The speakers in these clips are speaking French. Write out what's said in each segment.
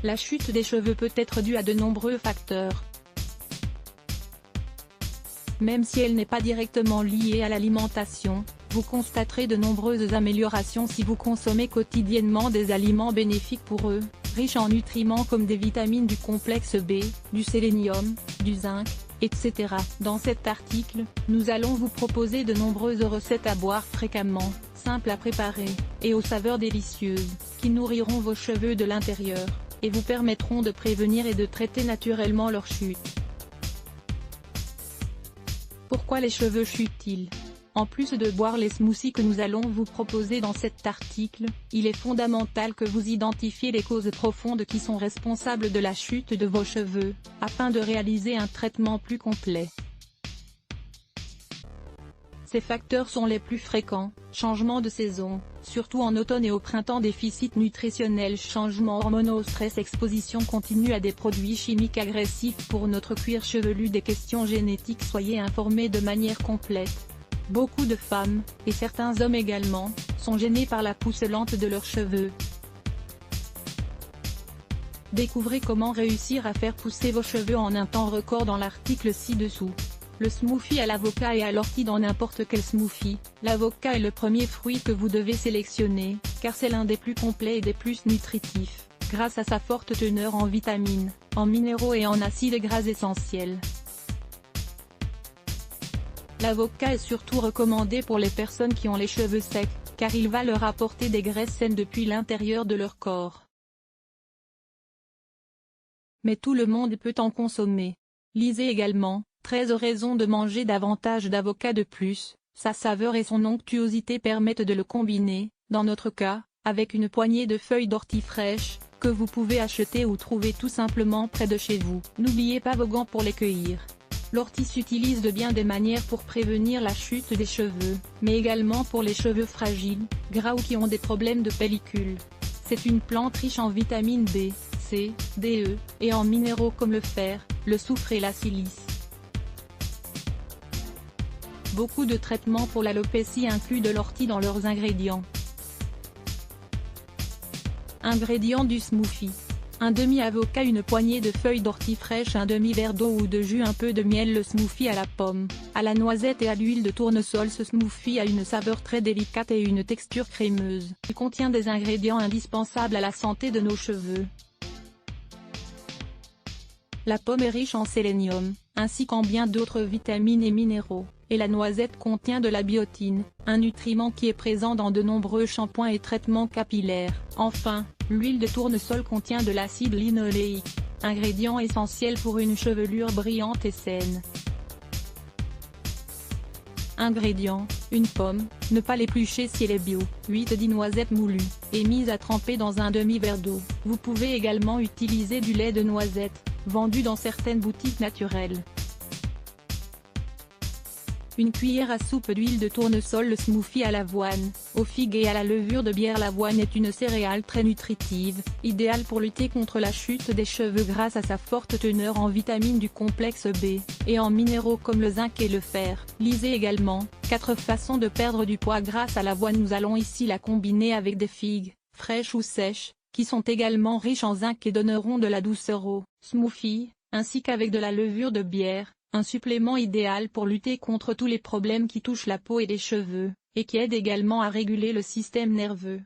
La chute des cheveux peut être due à de nombreux facteurs. Même si elle n'est pas directement liée à l'alimentation, vous constaterez de nombreuses améliorations si vous consommez quotidiennement des aliments bénéfiques pour eux, riches en nutriments comme des vitamines du complexe B, du sélénium, du zinc, etc. Dans cet article, nous allons vous proposer de nombreuses recettes à boire fréquemment, simples à préparer, et aux saveurs délicieuses, qui nourriront vos cheveux de l'intérieur, et vous permettront de prévenir et de traiter naturellement leur chute. Pourquoi les cheveux chutent-ils? En plus de boire les smoothies que nous allons vous proposer dans cet article, il est fondamental que vous identifiez les causes profondes qui sont responsables de la chute de vos cheveux, afin de réaliser un traitement plus complet. Ces facteurs sont les plus fréquents: changement de saison, surtout en automne et au printemps, déficit nutritionnel, changements hormonaux, stress, exposition continue à des produits chimiques agressifs pour notre cuir chevelu, des questions génétiques. Soyez informés de manière complète. Beaucoup de femmes, et certains hommes également, sont gênés par la pousse lente de leurs cheveux. Découvrez comment réussir à faire pousser vos cheveux en un temps record dans l'article ci-dessous. Le smoothie à l'avocat et à l'ortie. Dans n'importe quel smoothie, l'avocat est le premier fruit que vous devez sélectionner, car c'est l'un des plus complets et des plus nutritifs, grâce à sa forte teneur en vitamines, en minéraux et en acides gras essentiels. L'avocat est surtout recommandé pour les personnes qui ont les cheveux secs, car il va leur apporter des graisses saines depuis l'intérieur de leur corps. Mais tout le monde peut en consommer. Lisez également 13 raisons de manger davantage d'avocat. De plus, sa saveur et son onctuosité permettent de le combiner, dans notre cas, avec une poignée de feuilles d'ortie fraîches, que vous pouvez acheter ou trouver tout simplement près de chez vous. N'oubliez pas vos gants pour les cueillir. L'ortie s'utilise de bien des manières pour prévenir la chute des cheveux, mais également pour les cheveux fragiles, gras ou qui ont des problèmes de pellicule. C'est une plante riche en vitamines B, C, D, E, et en minéraux comme le fer, le soufre et la silice. Beaucoup de traitements pour l'alopécie incluent de l'ortie dans leurs ingrédients. Ingrédients du smoothie: un demi-avocat, une poignée de feuilles d'ortie fraîches, un demi-verre d'eau ou de jus, un peu de miel. Le smoothie à la pomme, à la noisette et à l'huile de tournesol. Ce smoothie a une saveur très délicate et une texture crémeuse. Il contient des ingrédients indispensables à la santé de nos cheveux. La pomme est riche en sélénium, ainsi qu'en bien d'autres vitamines et minéraux, et la noisette contient de la biotine, un nutriment qui est présent dans de nombreux shampoings et traitements capillaires. Enfin, l'huile de tournesol contient de l'acide linoléique, ingrédient essentiel pour une chevelure brillante et saine. Ingrédients: une pomme, ne pas l'éplucher si elle est bio, 8-10 noisettes moulues, et mises à tremper dans un demi-verre d'eau. Vous pouvez également utiliser du lait de noisette, vendu dans certaines boutiques naturelles. Une cuillère à soupe d'huile de tournesol. Le smoothie à l'avoine, aux figues et à la levure de bière. L'avoine est une céréale très nutritive, idéale pour lutter contre la chute des cheveux grâce à sa forte teneur en vitamines du complexe B, et en minéraux comme le zinc et le fer. Lisez également 4 façons de perdre du poids grâce à l'avoine. Nous allons ici la combiner avec des figues, fraîches ou sèches, qui sont également riches en zinc et donneront de la douceur au smoothie, ainsi qu'avec de la levure de bière, un supplément idéal pour lutter contre tous les problèmes qui touchent la peau et les cheveux, et qui aide également à réguler le système nerveux.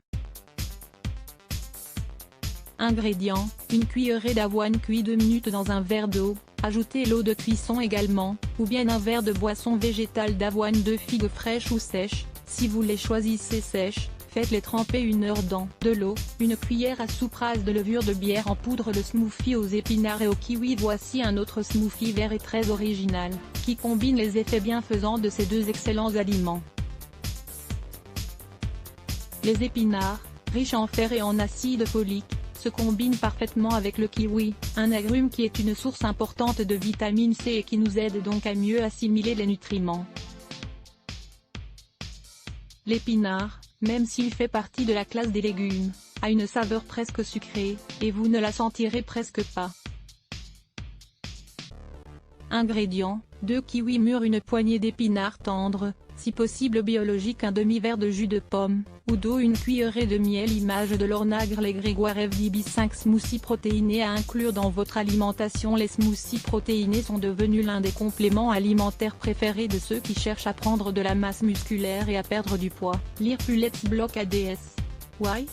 Ingrédients: une cuillerée d'avoine cuit 2 minutes dans un verre d'eau, ajoutez l'eau de cuisson également, ou bien un verre de boisson végétale d'avoine. 2 figues fraîches ou sèches, si vous les choisissez sèches, faites-les tremper 1 heure dans de l'eau. Une cuillère à soupe rase de levure de bière en poudre. Le smoothie aux épinards et au kiwi. Voici un autre smoothie vert et très original, qui combine les effets bienfaisants de ces deux excellents aliments. Les épinards, riches en fer et en acide folique, se combinent parfaitement avec le kiwi, un agrume qui est une source importante de vitamine C et qui nous aide donc à mieux assimiler les nutriments. L'épinard, même s'il fait partie de la classe des légumes, a une saveur presque sucrée, et vous ne la sentirez presque pas. Ingrédients: 2 kiwis mûrs, une poignée d'épinards tendres, si possible biologiques, un demi-verre de jus de pomme, ou d'eau, une cuillerée de miel. Image de Lorna Gray Grégoire FDB. 5 smoothies protéinés à inclure dans votre alimentation. Les smoothies protéinés sont devenus l'un des compléments alimentaires préférés de ceux qui cherchent à prendre de la masse musculaire et à perdre du poids. Lire plus Let's Block ADS. Why?